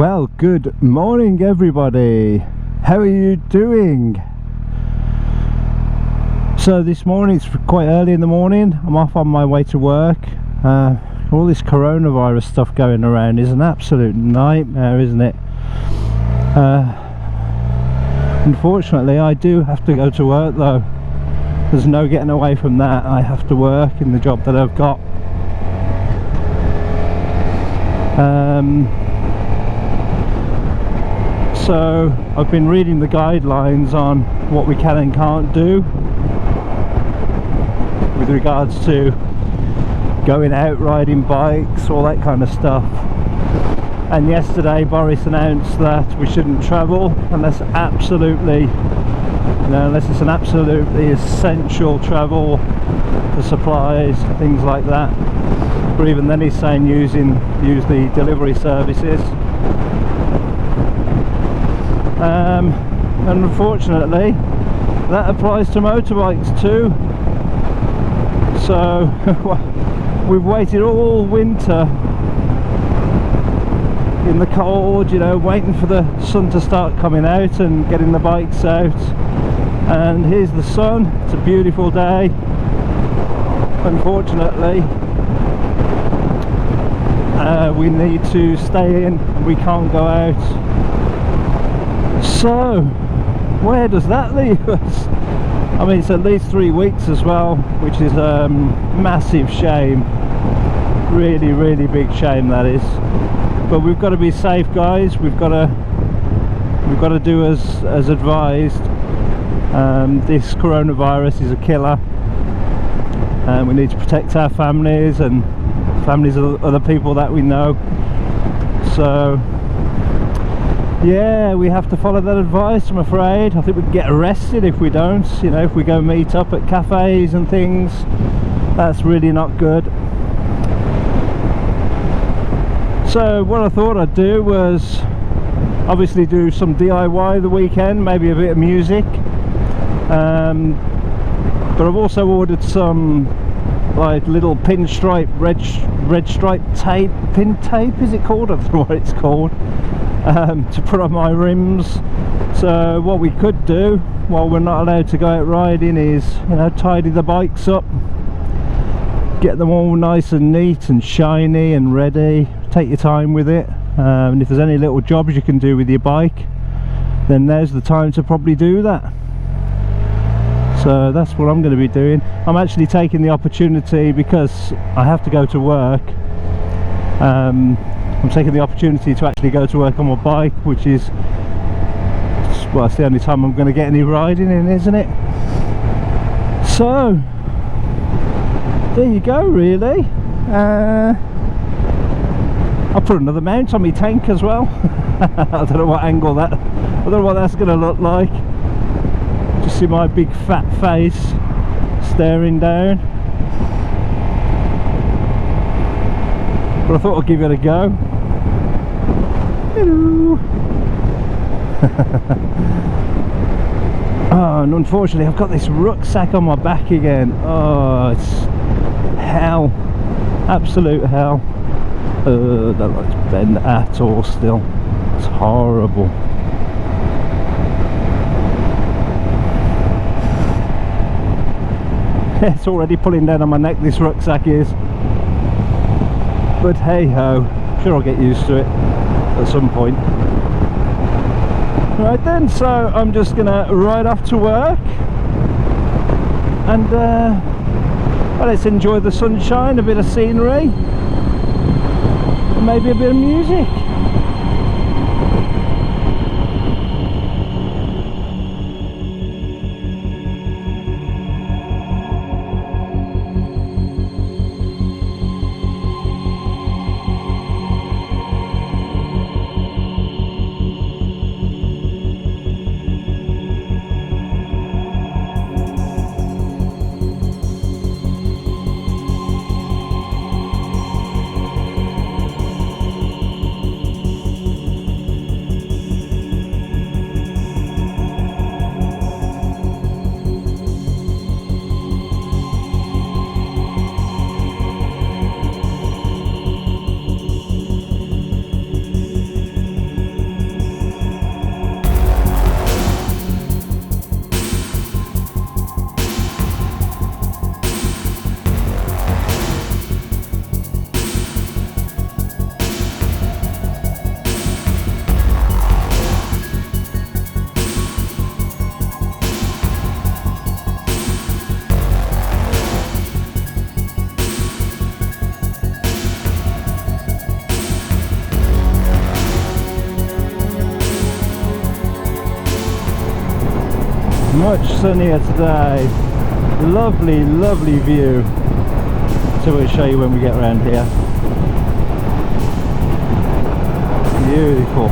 Well, good morning everybody. How are you doing? So this morning, it's quite early in the morning. I'm off on my way to work. All this coronavirus stuff going around is an absolute nightmare, isn't it? Unfortunately, I do have to go to work though. There's no getting away from that. I have to work in the job that I've got. So I've been reading the guidelines on what we can and can't do with regards to going out, riding bikes, all that kind of stuff. And yesterday Boris announced that we shouldn't travel unless it's an absolutely essential travel for supplies, things like that. Or even then he's saying use the delivery services. And unfortunately that applies to motorbikes too. So we've waited all winter in the cold, waiting for the sun to start coming out and getting the bikes out, and here's the sun. It's a beautiful day. Unfortunately we need to stay in, we can't go out. So where does that leave us? I mean, it's at least 3 weeks as well, which is a massive shame. Really, really big shame, that is. But we've got to be safe, guys. We've got to do as advised. This coronavirus is a killer, and we need to protect our families and families of other people that we know. So yeah, we have to follow that advice, I'm afraid. I think we can get arrested if we don't. If we go meet up at cafes and things, that's really not good. So what I thought I'd do was obviously do some DIY the weekend, maybe a bit of music. But I've also ordered some like little pinstripe, red stripe tape, pin tape is it called? I don't know what it's called. To put on my rims. So what we could do while we're not allowed to go out riding is, tidy the bikes up, get them all nice and neat and shiny and ready. Take your time with it, and if there's any little jobs you can do with your bike, then there's the time to probably do that. So that's what I'm going to be doing. I'm actually taking the opportunity, because I have to go to work, I'm taking the opportunity to actually go to work on my bike, which is, well, it's the only time I'm going to get any riding in, isn't it? So there you go, really. I'll put another mount on my tank as well. I don't know what angle that, I don't know what that's going to look like. Just see my big fat face staring down. But I thought I'd give it a go. Hello. Oh, and unfortunately I've got this rucksack on my back again. Oh, it's hell, absolute hell. I don't like to bend at all still. It's horrible. It's already pulling down on my neck, this rucksack is. But hey ho, sure I'll get used to it at some point. Right then, so I'm just gonna ride off to work, and well, let's enjoy the sunshine, a bit of scenery, and maybe a bit of music. Much sunnier today. Lovely, lovely view. So we'll show you when we get around here. Beautiful.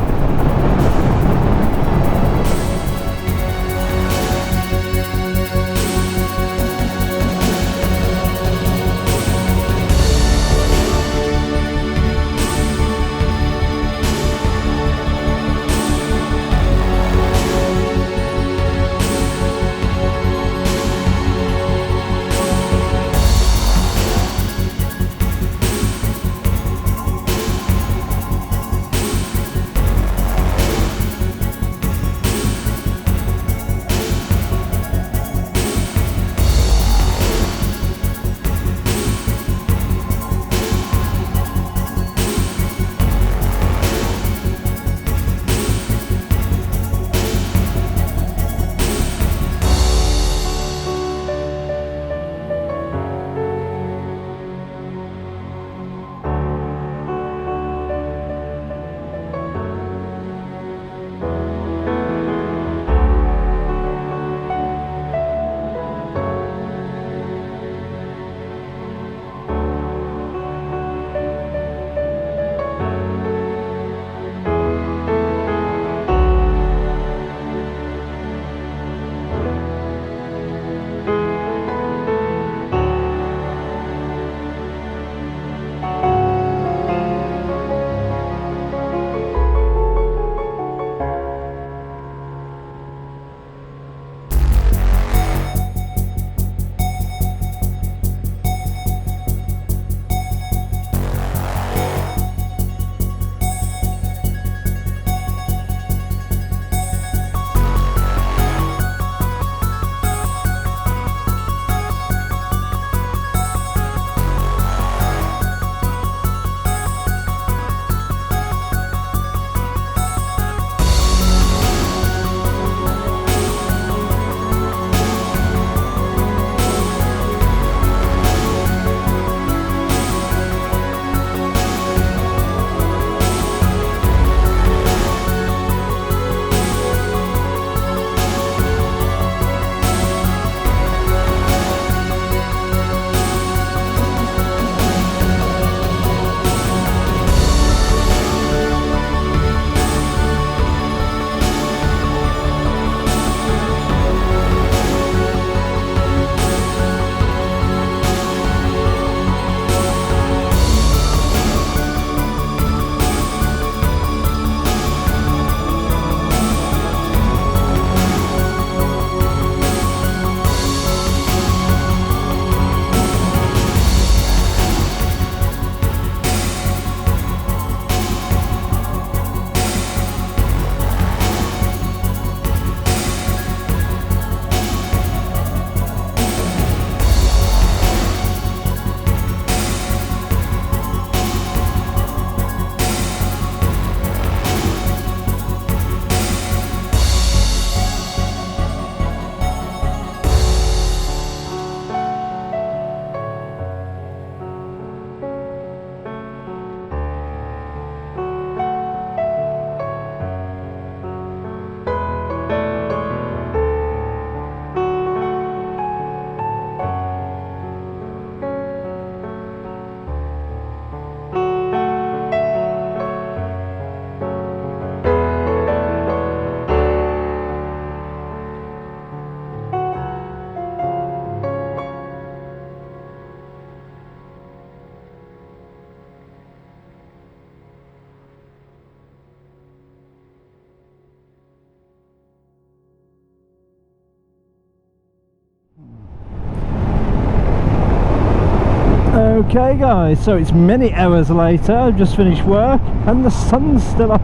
Okay guys, so it's many hours later. I've just finished work and the sun's still up,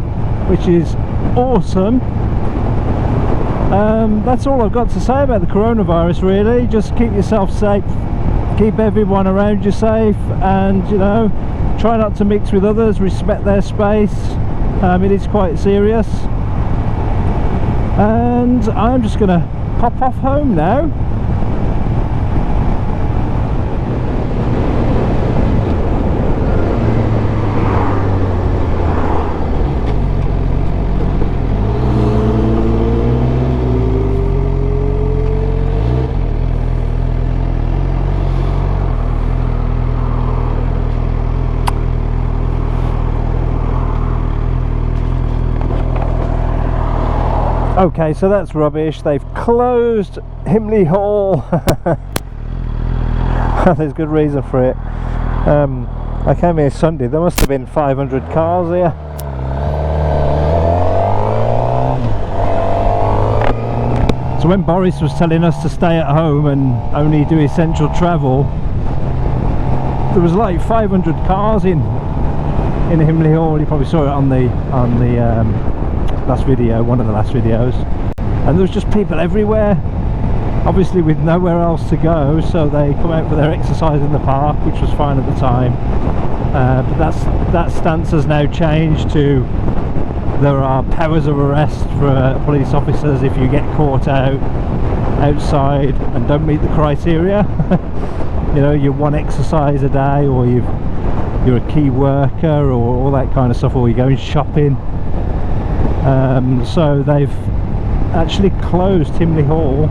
which is awesome. That's all I've got to say about the coronavirus really. Just keep yourself safe, keep everyone around you safe, and you know, try not to mix with others, respect their space. It is quite serious, and I'm just gonna pop off home now. Okay, so that's rubbish. They've closed Himley Hall. There's good reason for it. I came here Sunday, there must have been 500 cars here. So when Boris was telling us to stay at home and only do essential travel, there was like 500 cars in Himley Hall. You probably saw it on the last video, one of the last videos, and there was just people everywhere, obviously with nowhere else to go, so they come out for their exercise in the park, which was fine at the time. But that stance has now changed to there are powers of arrest for police officers if you get caught outside and don't meet the criteria. You know, you're one exercise a day, or you're a key worker, or all that kind of stuff, or you're going shopping. So they've actually closed Himley Hall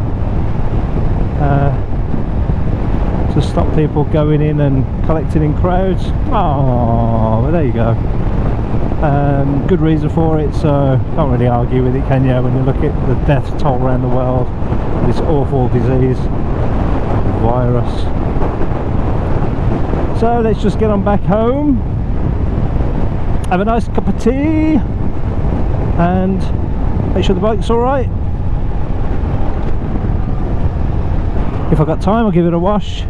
to stop people going in and collecting in crowds. Oh, well, there you go. Good reason for it, so can't really argue with it, can you, when you look at the death toll around the world, this awful disease, virus. So let's just get on back home, have a nice cup of tea, and make sure the bike's alright. If I've got time, I'll give it a wash.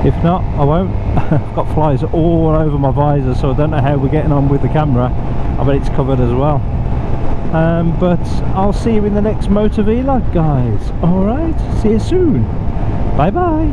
If not, I won't. I've got flies all over my visor, so I don't know how we're getting on with the camera. I bet it's covered as well. But I'll see you in the next Motovlog, guys. Alright, see you soon. Bye bye.